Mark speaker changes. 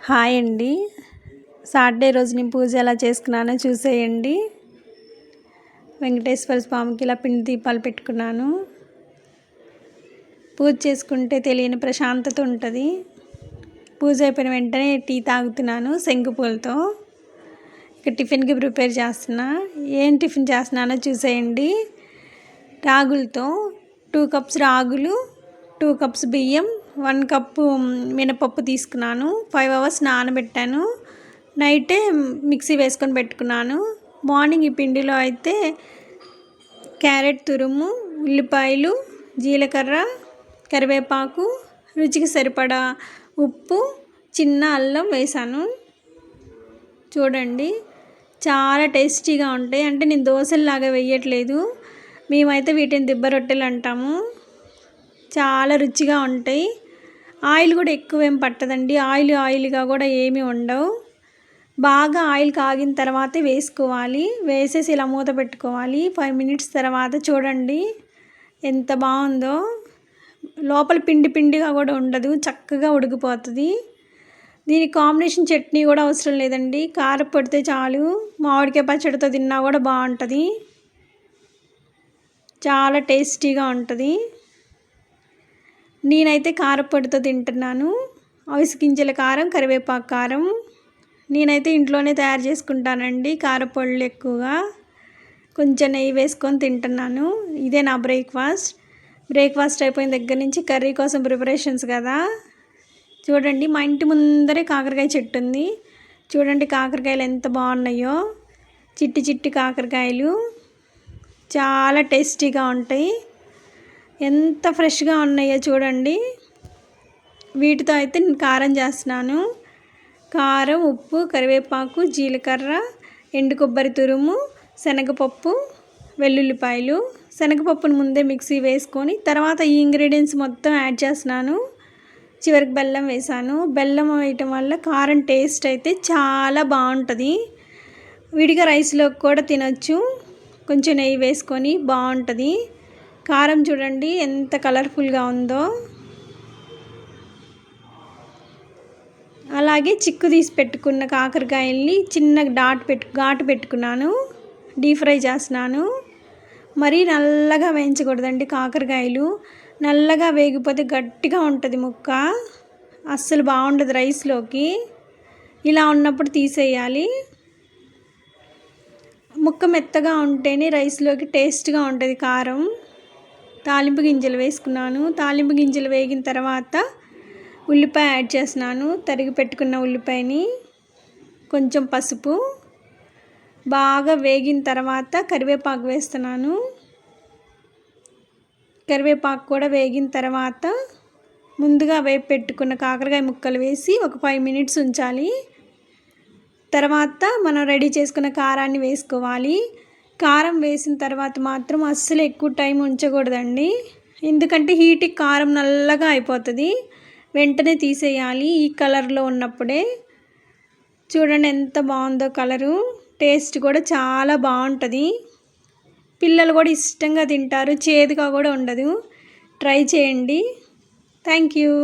Speaker 1: Hi అండి. Saturday రోజు నేను పూజ ఎలా చేసుకున్నానో చూసేయండి. వెంకటేశ్వర స్వామికి ఇలా పిండి దీపాలు పెట్టుకున్నాను. పూజ చేసుకుంటే తెలియని ప్రశాంతత ఉంటుంది. పూజ అయిపోయిన వెంటనే టీ తాగుతున్నాను శంకుపూలతో. ఇక టిఫిన్కి ప్రిపేర్ చేస్తున్నా. ఏం టిఫిన్ చేస్తున్నానో చూసేయండి. రాగులతో 2 కప్స్ రాగులు, 2 కప్స్ బియ్యం, 1 కప్పు మినపప్పు తీసుకున్నాను. 5 అవర్స్ నానబెట్టాను. నైటే మిక్సీ వేసుకొని పెట్టుకున్నాను. మార్నింగ్ ఈ పిండిలో అయితే క్యారెట్ తురుము, ఉల్లిపాయలు, జీలకర్ర, కరివేపాకు, రుచికి సరిపడా ఉప్పు, చిన్న అల్లం వేసాను. చూడండి, చాలా టేస్టీగా ఉంటాయి. అంటే నేను దోశల్లాగా వేయట్లేదు, మేమైతే వీటిని దిబ్బ రొట్టెలు అంటాము. చాలా రుచిగా ఉంటాయి. ఆయిల్ కూడా ఎక్కువేం పట్టదండి. ఆయిల్గా కూడా ఏమీ ఉండవు. బాగా ఆయిల్ కాగిన తర్వాతే వేసుకోవాలి. వేసేసి ఇలా మూత పెట్టుకోవాలి. 5 మినిట్స్ తర్వాత చూడండి ఎంత బాగుందో. లోపల పిండి పిండిగా కూడా ఉండదు, చక్కగా ఉడికిపోతుంది. దీనికి కాంబినేషన్ చట్నీ కూడా అవసరం లేదండి. కారం పడితే చాలు. మామిడికాయ పచ్చడితో తిన్నా కూడా బాగుంటుంది. చాలా టేస్టీగా ఉంటుంది. నేనైతే కారపొడితో తింటున్నాను. అవిసె గింజల కారం, కరివేపాకు కారం. నేనైతే ఇంట్లోనే తయారు చేసుకుంటానండి కారపొడులు ఎక్కువగా. కొంచెం నెయ్యి వేసుకొని తింటున్నాను. ఇదే నా బ్రేక్ఫాస్ట్ అయిపోయిన దగ్గర నుంచి కర్రీ కోసం ప్రిపరేషన్స్ కదా. చూడండి, మా ఇంటి ముందరే కాకరకాయ చెట్టు ఉంది. చూడండి కాకరకాయలు ఎంత బాగున్నాయో. చిట్టి చిట్టి కాకరకాయలు చాలా టేస్టీగా ఉంటాయి. ఎంత ఫ్రెష్గా ఉన్నాయో చూడండి. వీటితో అయితే నేను కారం చేస్తున్నాను. కారం, ఉప్పు, కరివేపాకు, జీలకర్ర, ఎండు కొబ్బరి తురుము, శనగపప్పు, వెల్లుల్లిపాయలు. శనగపప్పును ముందే మిక్సీ వేసుకొని తర్వాత ఈ ఇంగ్రీడియంట్స్ మొత్తం యాడ్ చేస్తున్నాను. చివరికి బెల్లం వేసాను. బెల్లం వేయటం వల్ల కారం టేస్ట్ అయితే చాలా బాగుంటుంది. విడిగా రైస్లో కూడా తినొచ్చు. కొంచెం నెయ్యి వేసుకొని బాగుంటుంది. కారం చూడండి ఎంత కలర్ఫుల్గా ఉందో. అలాగే చిక్కు తీసి పెట్టుకున్న కాకరకాయల్ని చిన్న ఘాటు పెట్టుకున్నాను. డీప్ ఫ్రై చేస్తున్నాను. మరీ నల్లగా వేయించకూడదండి కాకరకాయలు. నల్లగా వేగిపోతే గట్టిగా ఉంటుంది ముక్క, అస్సలు బాగుండదు రైస్లోకి. ఇలా ఉన్నప్పుడు తీసేయాలి. ముక్క మెత్తగా ఉంటేనే రైస్లోకి టేస్ట్గా ఉంటుంది కారం. తాలింపు గింజలు వేసుకున్నాను. తాలింపు గింజలు వేగిన తర్వాత ఉల్లిపాయ యాడ్ చేస్తున్నాను. తరిగి పెట్టుకున్న ఉల్లిపాయని, కొంచెం పసుపు. బాగా వేగిన తర్వాత కరివేపాకు వేస్తున్నాను. కరివేపాకు కూడా వేగిన తర్వాత ముందుగా వేపి పెట్టుకున్న కాకరకాయ ముక్కలు వేసి ఒక 5 మినిట్స్ ఉంచాలి. తర్వాత మనం రెడీ చేసుకున్న కారాన్ని వేసుకోవాలి. కారం వేసిన తర్వాత మాత్రం అస్సలు ఎక్కువ టైం ఉంచకూడదండి. ఎందుకంటే హీట్కి కారం నల్లగా అయిపోతుంది. వెంటనే తీసేయాలి ఈ కలర్లో ఉన్నప్పుడే. చూడండి ఎంత బాగుందో కలరు. టేస్ట్ కూడా చాలా బాగుంటుంది. పిల్లలు కూడా ఇష్టంగా తింటారు. చేదుగా కూడా ఉండదు. ట్రై చేయండి. Thank you.